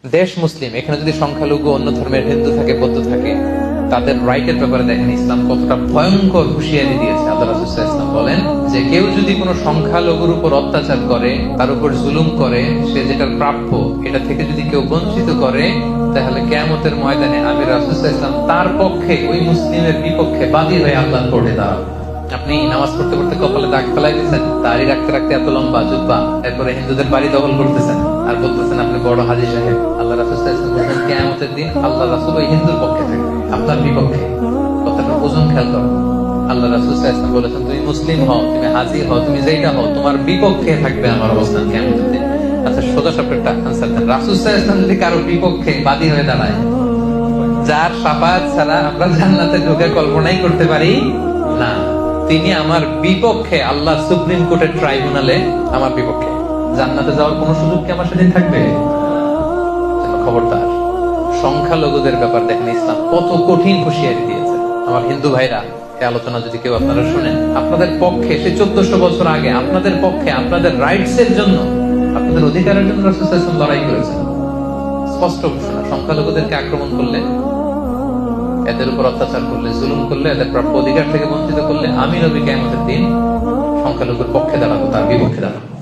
দেশ মুসলিম, এখানে যদি সংখ্যালঘু অন্য ধর্মের হিন্দু থাকে, বৌদ্ধ থাকে, তাদের রাইটের ব্যাপারে দেখেন ইসলাম কতটা ভয়ঙ্কর হুঁশিয়ারি দিয়েছে। আল্লাহ রাসূল সাল্লাল্লাহু আলাইহি ওয়াসাল্লাম বলেন যে কেউ যদি কোনো সংখ্যালঘুর উপর অত্যাচার করে, তার উপর জুলুম করে, সে যেটার প্রাপ্য এটা থেকে যদি কেউ বঞ্চিত করে, তাহলে কিয়ামতের ময়দানে আমি রাসূল সাল্লাল্লাহু আলাইহি ওয়াসাল্লাম তার পক্ষে, ওই মুসলিমের বিপক্ষে বাদী হয়ে আল্লাহর কোর্টে দাঁড়াবো। আপনি নামাজ পড়তে পড়তে কপালে দাগ ফেলাই দিচ্ছেন, দাড়ি রাখতে রাখতে এত লম্বা জুব্বা, এরপরে হিন্দুদের বাড়ি দখল করতেছেন আর বলতেছেন আপনি বড় হাজী সাহেব। আল্লাহ রাসূল সাল্লাল্লাহু আলাইহি ওয়াসাল্লাম বলেন কিয়ামতের দিন আল্লাহ রাসূল ওই হিন্দুর পক্ষে থাকবে, আপনার বিপক্ষে। কথাটা ওজন খেয়াল করো। আল্লাহ রাসূল সাল্লাল্লাহু আলাইহি ওয়াসাল্লাম বলেছেন তুমি মুসলিম হও, তুমি হাজী হও, তুমি যেটা হও, তোমার বিপক্ষে থাকবে আমার অবস্থান কিয়ামতের দিন। আচ্ছা, সোজা সাপটা একটা আনসার দেন। রাসূল সাল্লাল্লাহু আলাইহি ওয়াসাল্লাম যদি কারো বিপক্ষে বাদী হয়ে দাঁড়ায়, যার শাফাআত ছাড়া আমরা জান্নাতে ঢোকে কল্পনাই করতে পারি না, তিনি আমার বিপক্ষে আল্লাহ সুপ্রিম কোর্টের ট্রাইব্যুনালে আমার বিপক্ষে, জান্নাতে যাওয়ার কোন সুযোগ কি আমার সেদিন থাকবে? খবরদার। সংখ্যালঘুদের ব্যাপার দেখেন ইসলাম কত কঠিন হুঁশিয়ারি দিয়েছে। আমার হিন্দু ভাইরা, এই আলোচনা যদি কেউ আপনারা শুনেন, আপনাদের পক্ষে সে 1400 বছর আগে আপনাদের পক্ষে, আপনাদের রাইটস এর জন্য, আপনাদের অধিকারের জন্য রাসূল সাল্লাল্লাহু আলাইহি ওয়াসাল্লাম লড়াই করেছেন। স্পষ্ট ঘোষণা, সংখ্যালঘুদেরকে আক্রমণ করলে, এদের উপর অত্যাচার করলে, জুলুম করলে, এদের প্রাপ্য অধিকার থেকে বঞ্চিত করলে, আমি নবী কিয়ামতের দিন সংখ্যালঘুর পক্ষে দাঁড়াবো, তার বিপক্ষে দাঁড়াবো।